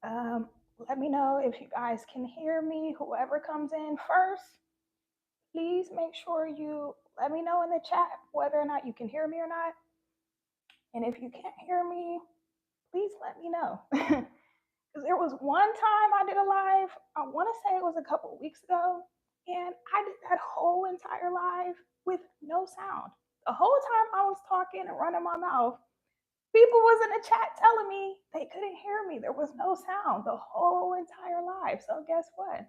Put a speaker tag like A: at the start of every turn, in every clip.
A: Um, Let me know if you guys can hear me. Whoever comes in first, please make sure you let me know in the chat whether or not you can hear me or not. And if you can't hear me, please let me know. Because there was one time I did a live, I want to say it was a couple of weeks ago, and I did that whole entire live with no sound. The whole time I was talking and running my mouth, people was in the chat telling me they couldn't hear me. There was no sound the whole entire live. So guess what?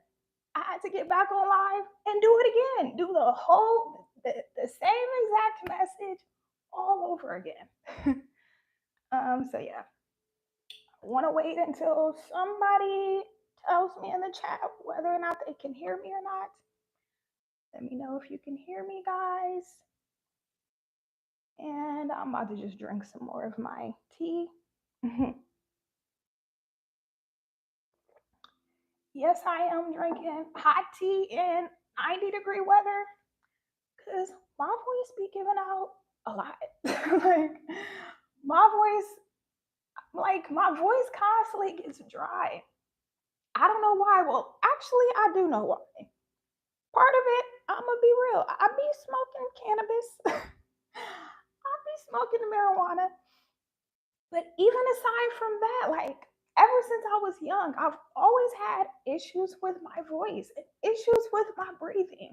A: I had to get back on live and do it again. Do the same exact message all over again. So yeah, I want to wait until somebody tells me in the chat whether or not they can hear me or not. Let me know if you can hear me, guys. And I'm about to just drink some more of my tea. Yes, I am drinking hot tea in 90-degree weather because my voice be giving out a lot. like my voice, my voice constantly gets dry. I don't know why. Well, actually, I do know why. Part of it, I'm gonna be real. I be smoking cannabis. I be smoking the marijuana. But even aside from that, ever since I was young, I've always had issues with my voice and issues with my breathing.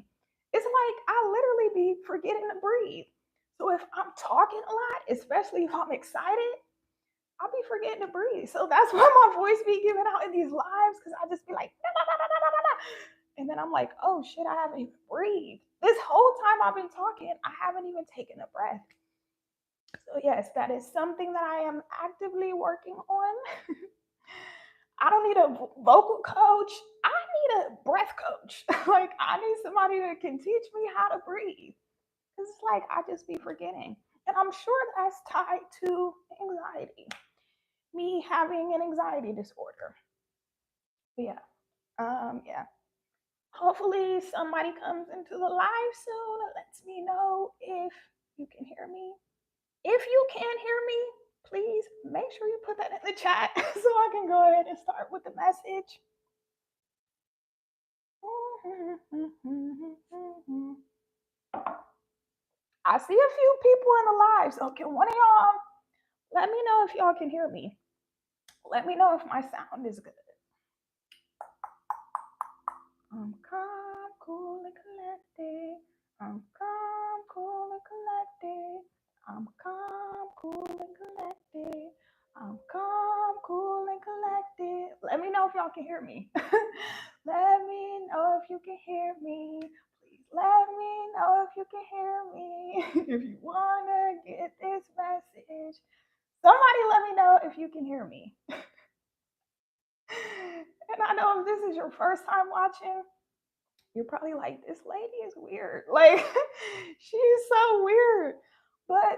A: It's like I literally be forgetting to breathe. So if I'm talking a lot, especially if I'm excited, I'll be forgetting to breathe. So that's why my voice be giving out in these lives because I just be like, "Da, da, da, da, da, da, da." And then I'm like, oh shit, I haven't even breathed. This whole time I've been talking, I haven't even taken a breath. So yes, that is something that I am actively working on. I don't need a vocal coach. I need a breath coach. I need somebody that can teach me how to breathe. Cause it's like I just be forgetting. And I'm sure that's tied to anxiety. Me having an anxiety disorder. But yeah. Hopefully somebody comes into the live soon and lets me know if you can hear me. If you can't hear me, please make sure you put that in the chat so I can go ahead and start with the message. I see a few people in the live, so can one of y'all let me know if y'all can hear me? Let me know if my sound is good. I'm calm, cool, and collected. I'm calm, cool, and collected. I'm calm, cool, and collected. I'm calm, cool, and collected. Let me know if y'all can hear me. Let me know if you can hear me. Please let me know if you can hear me. If you want to get this message, somebody let me know if you can hear me. And I know if this is your first time watching, you're probably like, this lady is weird. She is so weird. But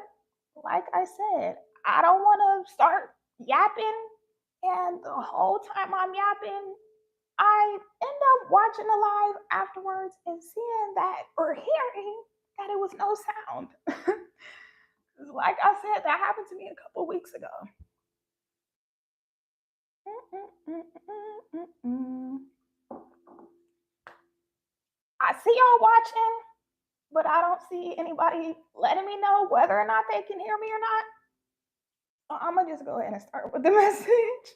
A: like I said, I don't want to start yapping. And the whole time I'm yapping, I end up watching the live afterwards and seeing that or hearing that it was no sound. Like I said, that happened to me a couple weeks ago. I see y'all watching, but I don't see anybody letting me know whether or not they can hear me or not. So I'm gonna just go ahead and start with the message.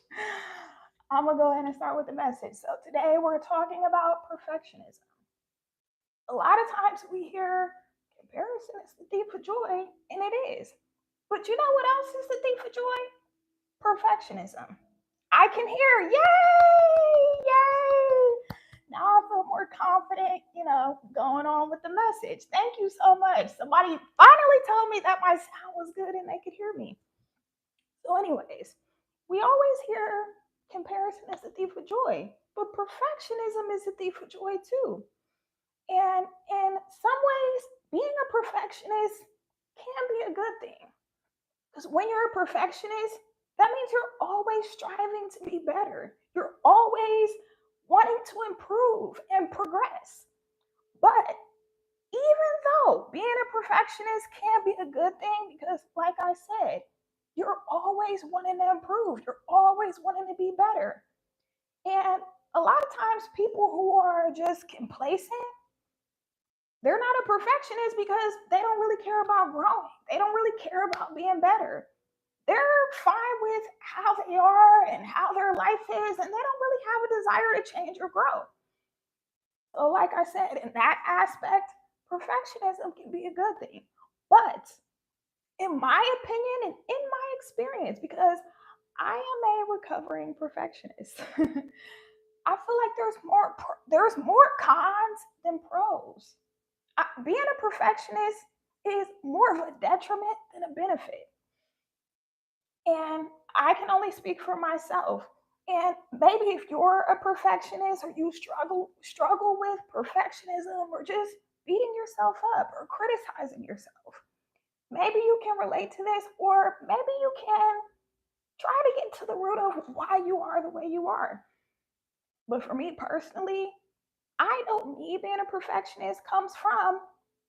A: I'm gonna go ahead and start with the message. So today we're talking about perfectionism. A lot of times we hear comparison is the thief of joy, and it is. But you know what else is the thief of joy? Perfectionism. I can hear, yay, yay. Now I feel more confident, going on with the message. Thank you so much. Somebody finally told me that my sound was good and they could hear me. So, anyways, we always hear comparison is the thief of joy, but perfectionism is the thief of joy too. And in some ways, being a perfectionist can be a good thing. Because when you're a perfectionist, that means you're always striving to be better. You're always wanting to improve and progress. But even though being a perfectionist can be a good thing, because like I said, you're always wanting to improve, you're always wanting to be better. And a lot of times, people who are just complacent, they're not a perfectionist because they don't really care about growing. They don't really care about being better. They're fine with how they are and how their life is, and they don't really have a desire to change or grow. So, like I said, in that aspect, perfectionism can be a good thing. But in my opinion and in my experience, because I am a recovering perfectionist, I feel like there's more cons than pros. Being a perfectionist is more of a detriment than a benefit. And I can only speak for myself. And maybe if you're a perfectionist or you struggle with perfectionism or just beating yourself up or criticizing yourself, maybe you can relate to this, or maybe you can try to get to the root of why you are the way you are. But for me personally, I know me being a perfectionist comes from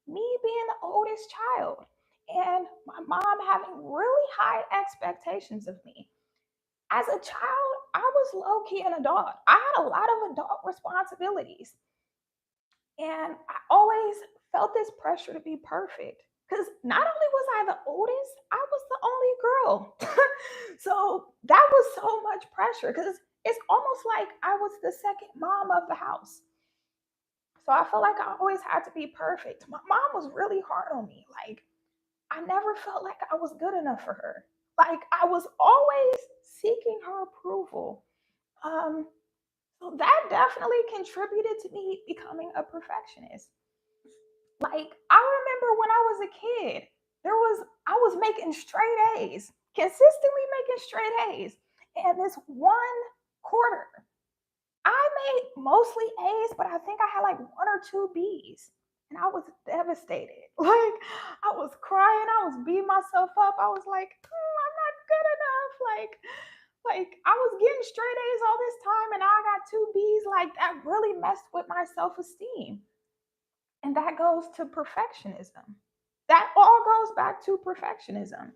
A: me being the oldest child and my mom having really high expectations of me. As a child, I was low key an adult. I had a lot of adult responsibilities. And I always felt this pressure to be perfect. Because not only was I the oldest, I was the only girl. So that was so much pressure because it's almost like I was the second mom of the house. So I felt like I always had to be perfect. My mom was really hard on me. Like, I never felt like I was good enough for her. Like, I was always seeking her approval. Um, so that definitely contributed to me becoming a perfectionist. Like, I remember when I was a kid, I was making straight A's, consistently making straight A's. And this one quarter, I made mostly A's, but I think I had like one or two B's. And I was devastated. Like, I was crying, I was beating myself up. I was like, I'm not good enough. Like I was getting straight A's all this time and I got two B's. Like, that really messed with my self-esteem. And that goes to perfectionism. That all goes back to perfectionism.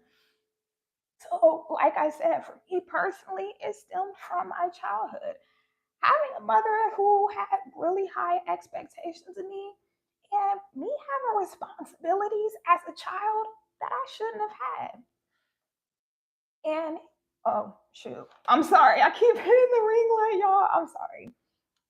A: So, like I said, for me personally, it stemmed from my childhood. Having a mother who had really high expectations of me and me having responsibilities as a child that I shouldn't have had. And oh, shoot. I'm sorry. I keep hitting the ring light, y'all. I'm sorry.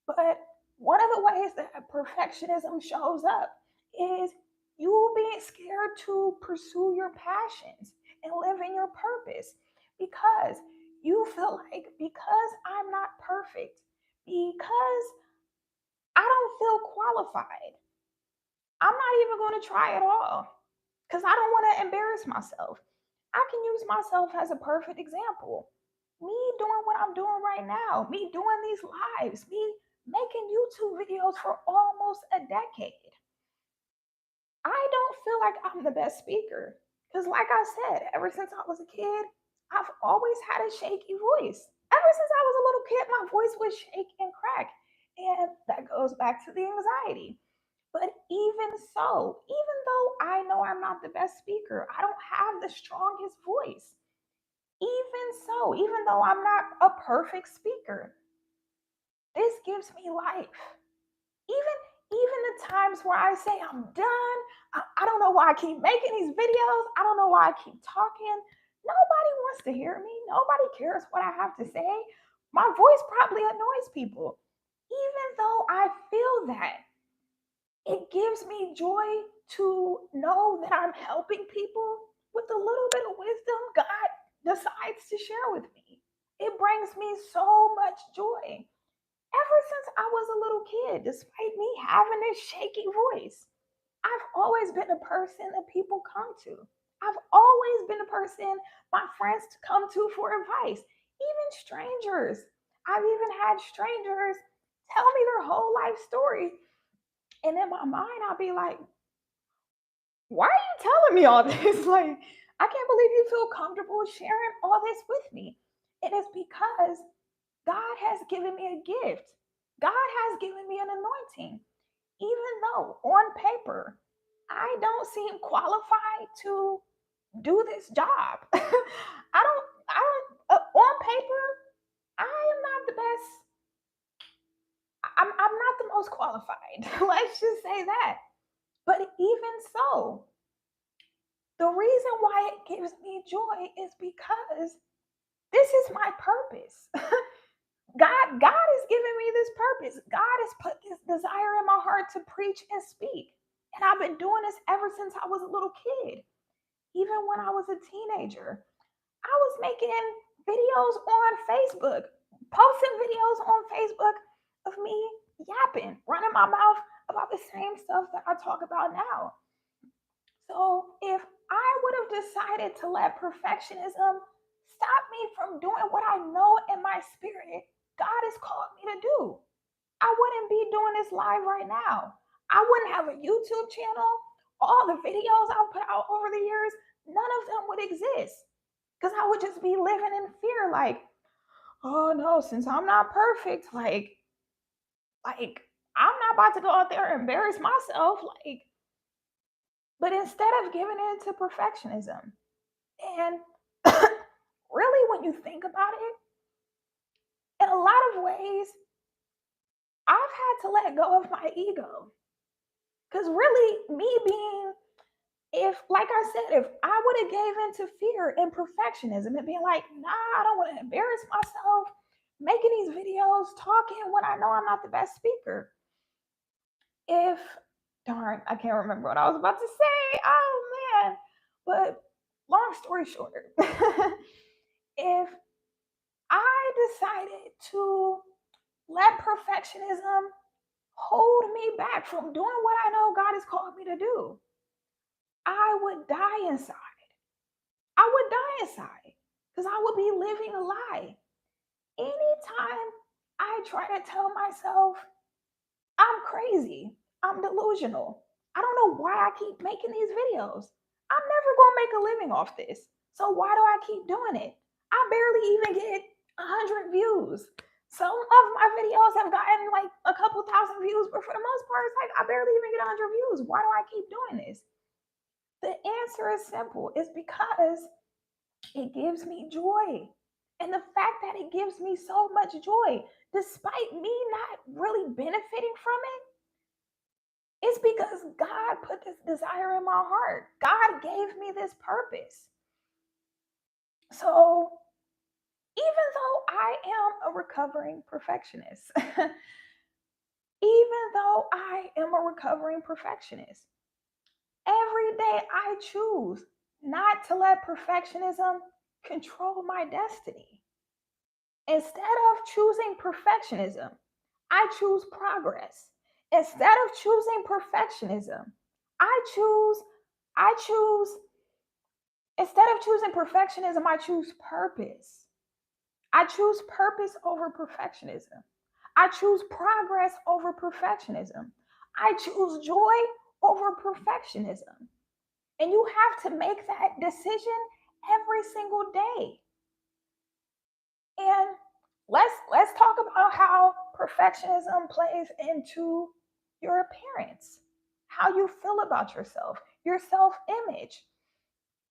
A: But one of the ways that perfectionism shows up is you being scared to pursue your passions and live in your purpose because you feel like because I'm not perfect, because I don't feel qualified, I'm not even going to try at all because I don't want to embarrass myself. I can use myself as a perfect example. Me doing what I'm doing right now, me doing these lives, me making YouTube videos for almost a decade. I don't feel like I'm the best speaker because, like I said, ever since I was a kid, I've always had a shaky voice. Ever since I was a little kid, my voice would shake and crack. And that goes back to the anxiety. But even so, even though I know I'm not the best speaker, I don't have the strongest voice. Even so, even though I'm not a perfect speaker, this gives me life. Even the times where I say I'm done, I don't know why I keep making these videos. I don't know why I keep talking. Nobody wants to hear me. Nobody cares what I have to say. My voice probably annoys people. Even though I feel that, it gives me joy to know that I'm helping people with a little bit of wisdom God decides to share with me. It brings me so much joy. Ever since I was a little kid, despite me having this shaky voice, I've always been a person that people come to. I've always been a person my friends come to for advice, even strangers. I've even had strangers tell me their whole life story. And in my mind, I'll be like, why are you telling me all this? Like, I can't believe you feel comfortable sharing all this with me. It is because God has given me a gift. God has given me an anointing. Even though on paper, I don't seem qualified to do this job. I don't, on paper, I am not the best. most qualified. Let's just say that. But even so, the reason why it gives me joy is because this is my purpose. God has given me this purpose. God has put this desire in my heart to preach and speak. And I've been doing this ever since I was a little kid. Even when I was a teenager, I was making videos on Facebook, posting videos on Facebook of me yapping, running my mouth about the same stuff that I talk about now. So if I would have decided to let perfectionism stop me from doing what I know in my spirit God has called me to do, I wouldn't be doing this live right now. I wouldn't have a YouTube channel. All the videos I've put out over the years, none of them would exist because I would just be living in fear. Like, oh no, since I'm not perfect, like I'm not about to go out there and embarrass myself. Like, but instead of giving in to perfectionism, and really, when you think about it, in a lot of ways, I've had to let go of my ego. Because really, me being, if, like I said, if I would have gave into fear and perfectionism and being like, nah, I don't want to embarrass myself, making these videos, talking when I know I'm not the best speaker. If, darn, I can't remember what I was about to say. Oh, man. But long story short, if I decided to let perfectionism hold me back from doing what I know God has called me to do, I would die inside. I would die inside because I would be living a lie. Anytime I try to tell myself I'm crazy, I'm delusional, I don't know why I keep making these videos. I'm never going to make a living off this. So why do I keep doing it? I barely even get 100 views. Some of my videos have gotten like a couple thousand views, but for the most part, it's like I barely even get 100 views. Why do I keep doing this? The answer is simple. It's because it gives me joy. And the fact that it gives me so much joy, despite me not really benefiting from it, it's because God put this desire in my heart. God gave me this purpose. So even though I am a recovering perfectionist, even though I am a recovering perfectionist, every day I choose not to let perfectionism control my destiny. Instead of choosing perfectionism, I choose progress. Instead of choosing perfectionism, I choose, instead of choosing perfectionism, I choose purpose. I choose purpose over perfectionism. I choose progress over perfectionism. I choose joy over perfectionism. And you have to make that decision every single day. And let's talk about how perfectionism plays into your appearance, how you feel about yourself, your self-image.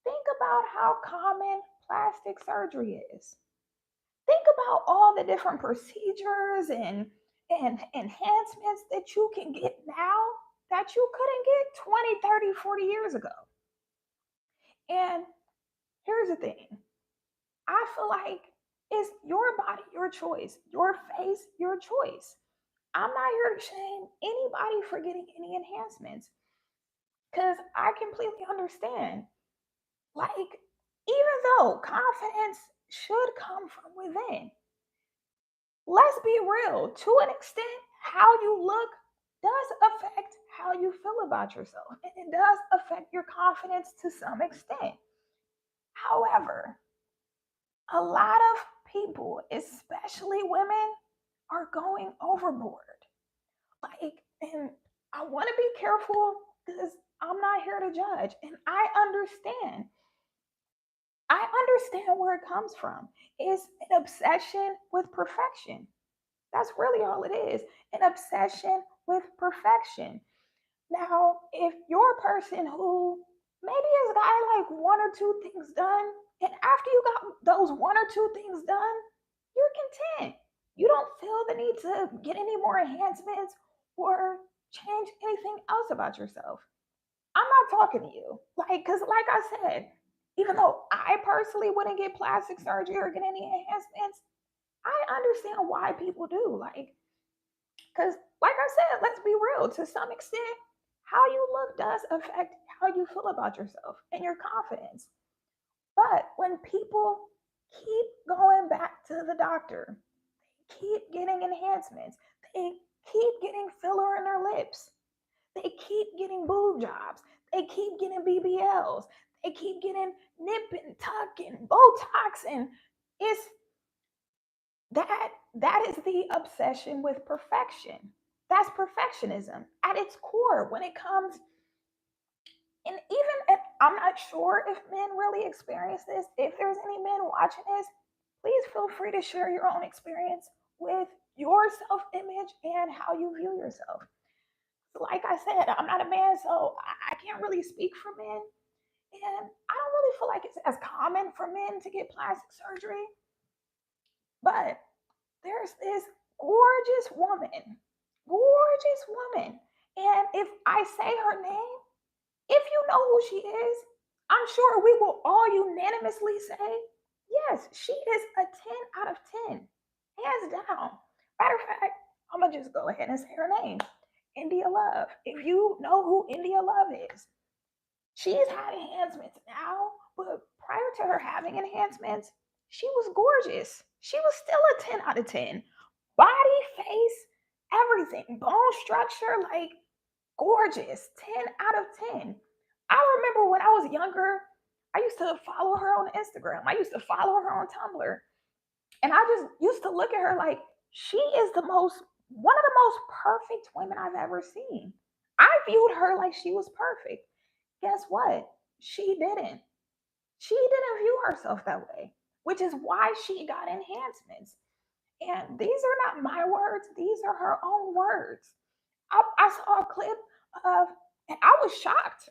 A: Think about how common plastic surgery is. Think about all the different procedures and enhancements that you can get now that you couldn't get 20, 30, 40 years ago. And here's the thing. I feel like it's your body, your choice, your face, your choice. I'm not here to shame anybody for getting any enhancements because I completely understand. Like, even though confidence should come from within, let's be real. To an extent, how you look does affect how you feel about yourself, and it does affect your confidence to some extent. However, a lot of people, especially women, are going overboard. Like, and I want to be careful because I'm not here to judge. And I understand where it comes from. It's an obsession with perfection. That's really all it is, an obsession with perfection. Now, if you're a person who maybe has got like one or two things done, and after you got those one or two things done, you're content. You don't feel the need to get any more enhancements or change anything else about yourself. I'm not talking to you. Because like I said, even though I personally wouldn't get plastic surgery or get any enhancements, I understand why people do. Because like I said, let's be real, to some extent, how you look does affect how you feel about yourself and your confidence. But when people keep going back to the doctor, they keep getting enhancements, they keep getting filler in their lips, they keep getting boob jobs, they keep getting BBLs, they keep getting nip and tuck and Botox, and it's that is the obsession with perfection. That's perfectionism at its core when it comes. And even if I'm not sure if men really experience this, if there's any men watching this, please feel free to share your own experience with your self image and how you view yourself. Like I said, I'm not a man, so I can't really speak for men. And I don't really feel like it's as common for men to get plastic surgery. But there's this gorgeous woman. And if I say her name, if you know who she is, I'm sure we will all unanimously say, yes, she is a 10 out of 10, hands down. Matter of fact, I'm going to just go ahead and say her name, India Love. If you know who India Love is, she's had enhancements now, but prior to her having enhancements, she was gorgeous. She was still a 10 out of 10. Body, face, everything, bone structure, gorgeous, 10 out of 10. I remember when I was younger, I used to follow her on Instagram. I used to follow her on Tumblr. And I just used to look at her like she is one of the most perfect women I've ever seen. I viewed her like she was perfect. Guess what? She didn't. She didn't view herself that way, which is why she got enhancements. And these are not my words, these are her own words. I saw a clip of, and I was shocked.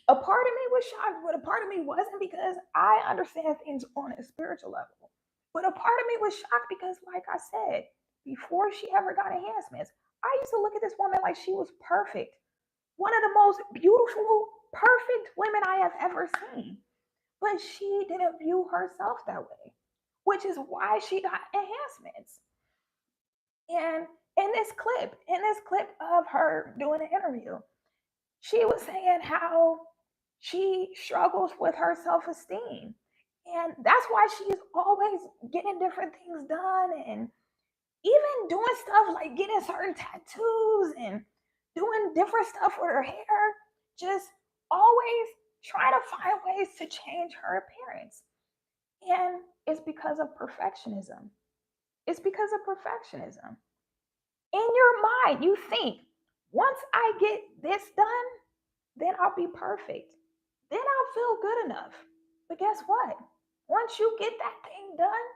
A: A part of me was shocked, but a part of me wasn't, because I understand things on a spiritual level. But a part of me was shocked because, like I said, before she ever got enhancements, I used to look at this woman like she was perfect. One of the most beautiful, perfect women I have ever seen. But she didn't view herself that way, which is why she got enhancements. And in this clip of her doing an interview, she was saying how she struggles with her self esteem. And that's why she's always getting different things done, and even doing stuff like getting certain tattoos and doing different stuff with her hair, just always trying to find ways to change her appearance. And it's because of perfectionism. It's because of perfectionism. In your mind, you think, once I get this done, then I'll be perfect. Then I'll feel good enough. But guess what? Once you get that thing done,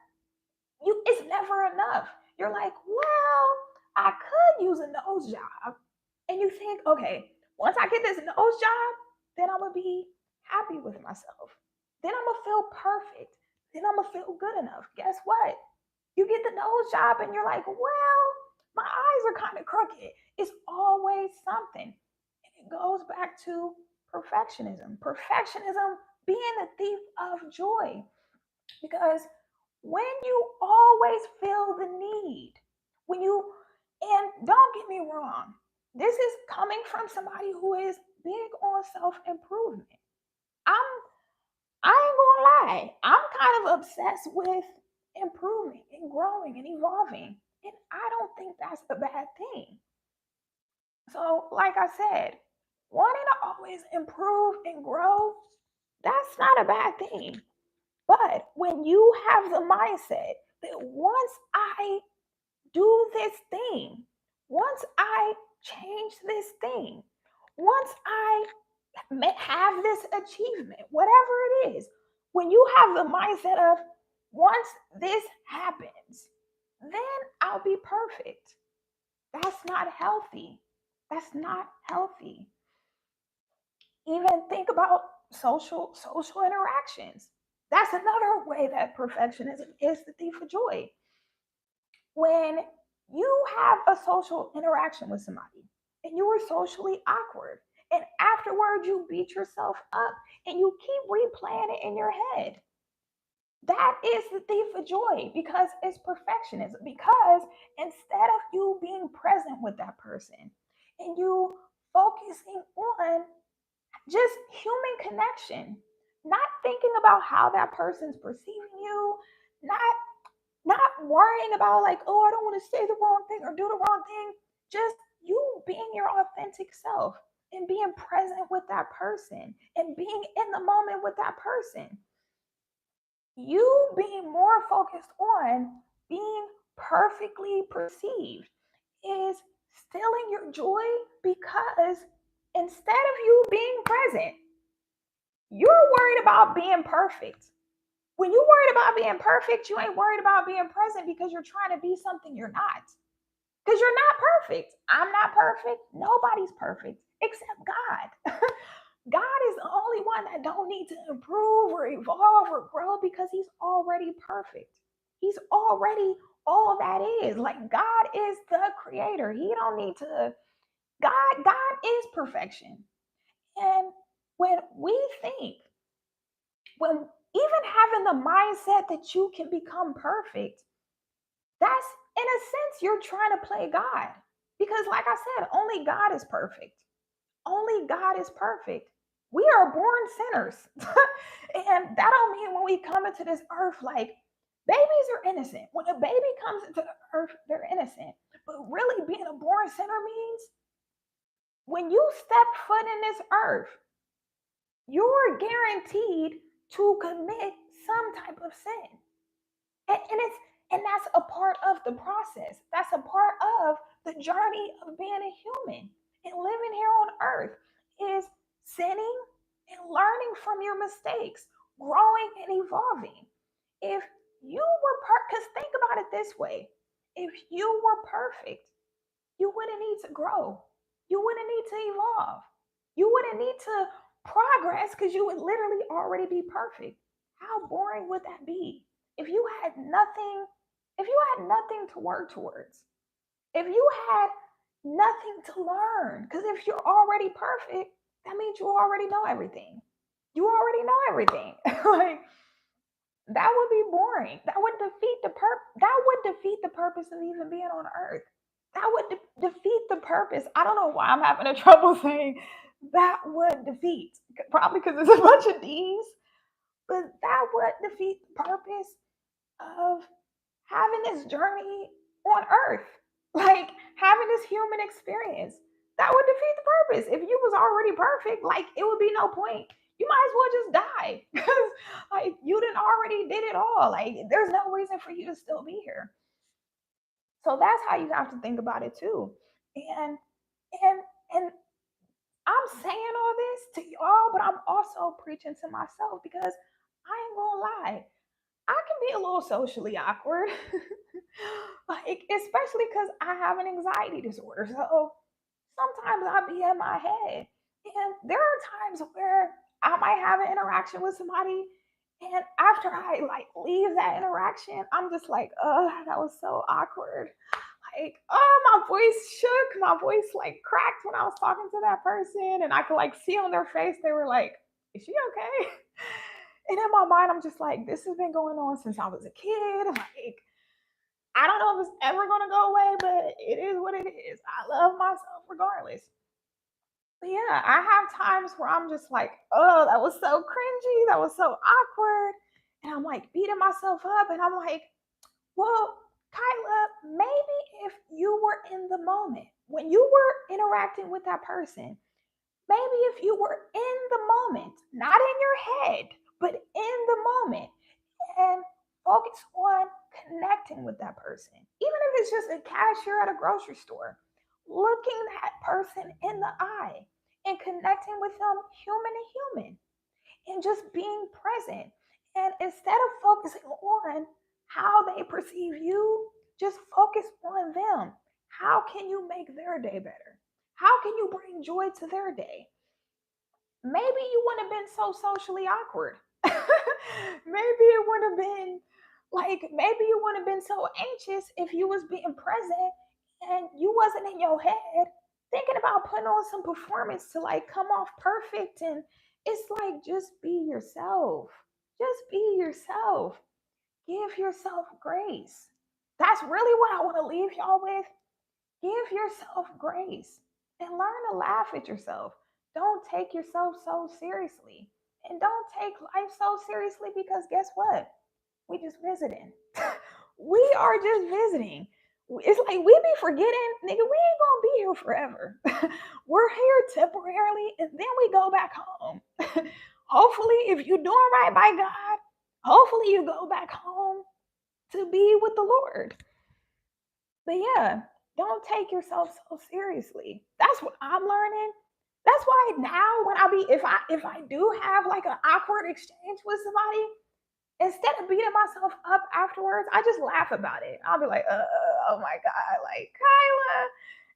A: it's never enough. You're like, well, I could use a nose job. And you think, okay, once I get this nose job, then I'm gonna be happy with myself. Then I'm gonna feel perfect. Then I'm gonna feel good enough. Guess what? You get the nose job and you're like, well, my eyes are kind of crooked. It's always something. And it goes back to perfectionism. Perfectionism being the thief of joy. Because when you always feel the need, when you, and don't get me wrong, this is coming from somebody who is big on self improvement. I'm, I ain't gonna lie, I'm kind of obsessed with improving and growing and evolving. And I don't think that's a bad thing. So, like I said, wanting to always improve and grow, that's not a bad thing. But when you have the mindset that once I do this thing, once I change this thing, once I have this achievement, whatever it is, when you have the mindset of once this happens, then I'll be perfect. That's not healthy. That's not healthy. Even think about social interactions. That's another way that perfectionism is the thief of joy. When You have a social interaction with somebody and you were socially awkward. And afterward, you beat yourself up and you keep replaying it in your head. That is the thief of joy because it's perfectionism. Because instead of you being present with that person and you focusing on just human connection, not thinking about how that person's perceiving you, not worrying about like, oh, I don't want to say the wrong thing or do the wrong thing. Just you being your authentic self and being present with that person and being in the moment with that person. You being more focused on being perfectly perceived is stealing your joy because instead of you being present, you're worried about being perfect. When you're worried about being perfect, you ain't worried about being present because you're trying to be something you're not. Because you're not perfect. I'm not perfect. Nobody's perfect except God. God is the only one that don't need to improve or evolve or grow because he's already perfect. He's already all that is. Like God is the creator. He don't need to God is perfection. And when we think when even having the mindset that you can become perfect, that's in a sense you're trying to play God. Because like I said, only God is perfect. Only God is perfect. We are born sinners. And that don't mean when we come into this earth, like babies are innocent. When a baby comes into the earth, they're innocent. But really being a born sinner means when you step foot in this earth, you're guaranteed to commit some type of sin. And that's a part of the process. That's a part of the journey of being a human and living here on earth is sinning and learning from your mistakes, growing and evolving. If you were because think about it this way, if you were perfect, you wouldn't need to grow. You wouldn't need to evolve. You wouldn't need to progress because you would literally already be perfect. How boring would that be? If you had nothing, if you had nothing to work towards, if you had nothing to learn, because if you're already perfect, that means you already know everything. You already know everything. Like that would be boring. That would defeat the purpose of even being on earth. That would defeat the purpose. I don't know why I'm having a trouble saying that would defeat. Probably because it's a bunch of D's, but that would defeat the purpose of having this journey on earth. Like having this human experience. That would defeat the purpose. If you was already perfect, like it would be no point. You might as well just die because like you didn't already did it all. Like there's no reason for you to still be here. So that's how you have to think about it too. And and and I'm saying all this to y'all, but I'm also preaching to myself because I ain't gonna lie. I can be a little socially awkward. Like, especially because I have an anxiety disorder. So sometimes I'll be in my head. And there are times where I might have an interaction with somebody. And after I like leave that interaction, I'm just like, oh, that was so awkward. Like, oh, my voice shook, my voice like cracked when I was talking to that person. And I could like see on their face, they were like, is she okay? And in my mind, I'm just like, this has been going on since I was a kid. Like, I don't know if it's ever gonna go away, but it is what it is. I love myself regardless. But yeah, I have times where I'm just like, oh, that was so cringy, that was so awkward. And I'm like beating myself up, and I'm like, well, Kyla, maybe if you were in the moment, when you were interacting with that person, maybe if you were in the moment, not in your head, but in the moment, and focus on connecting with that person, even if it's just a cashier at a grocery store, looking that person in the eye and connecting with them human to human and just being present. And instead of focusing on how they perceive you, just focus on them. How can you make their day better? How can you bring joy to their day? Maybe you wouldn't have been so socially awkward. Maybe it would have been Like maybe you wouldn't have been so anxious if you was being present and you wasn't in your head thinking about putting on some performance to like come off perfect. And it's like just be yourself. Just be yourself. Give yourself grace. That's really what I want to leave y'all with. Give yourself grace and learn to laugh at yourself. Don't take yourself so seriously. And don't take life so seriously because guess what? We just visiting. We are just visiting. It's like we be forgetting, nigga, we ain't gonna be here forever. We're here temporarily and then we go back home. Hopefully, if you're doing right by God, hopefully you go back home to be with the Lord. But yeah, don't take yourself so seriously. That's what I'm learning. That's why now when I be if I do have like an awkward exchange with somebody, instead of beating myself up afterwards, I just laugh about it. I'll be like, oh my God, like Kyla.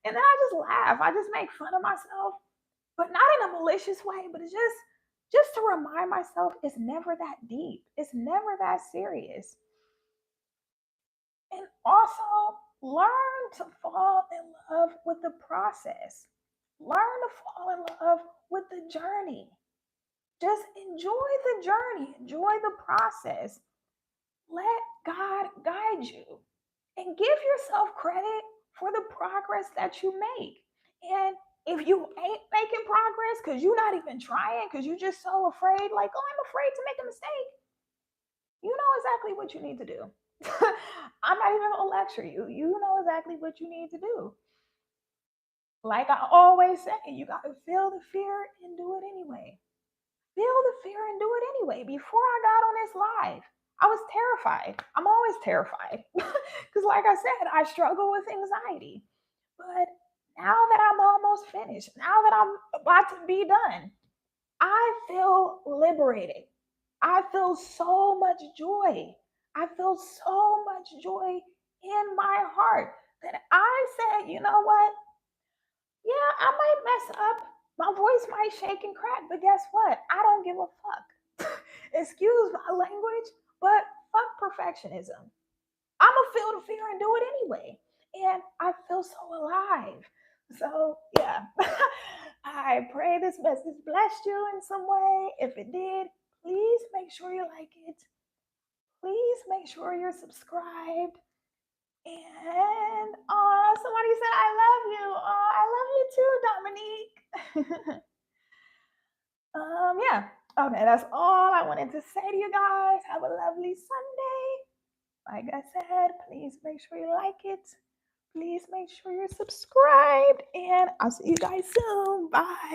A: And then I just laugh. I just make fun of myself, but not in a malicious way, but it's just to remind myself it's never that deep. It's never that serious. And also learn to fall in love with the process. Learn to fall in love with the journey. Just enjoy the journey, enjoy the process. Let God guide you and give yourself credit for the progress that you make. And if you ain't making progress because you're not even trying, because you're just so afraid, like, oh, I'm afraid to make a mistake, you know exactly what you need to do. I'm not even gonna lecture you. You know exactly what you need to do. Like I always say, you gotta feel the fear and do it anyway. Feel the fear and do it anyway. Before I got on this live, I was terrified. I'm always terrified. Because, like I said, I struggle with anxiety. But now that I'm almost finished, now that I'm about to be done, I feel liberated. I feel so much joy. I feel so much joy in my heart that I said, you know what? Yeah, I might mess up. My voice might shake and crack, but guess what? I don't give a fuck. Excuse my language, but fuck perfectionism. I'm gonna feel the fear and do it anyway. And I feel so alive. So, yeah, I pray this message blessed you in some way. If it did, please make sure you like it. Please make sure you're subscribed. And somebody said, I love you. I love you too, Dominique. Yeah. Okay, that's all I wanted to say to you guys. Have a lovely Sunday. Like I said, please make sure you like it. Please make sure you're subscribed. And I'll see you guys soon. Bye.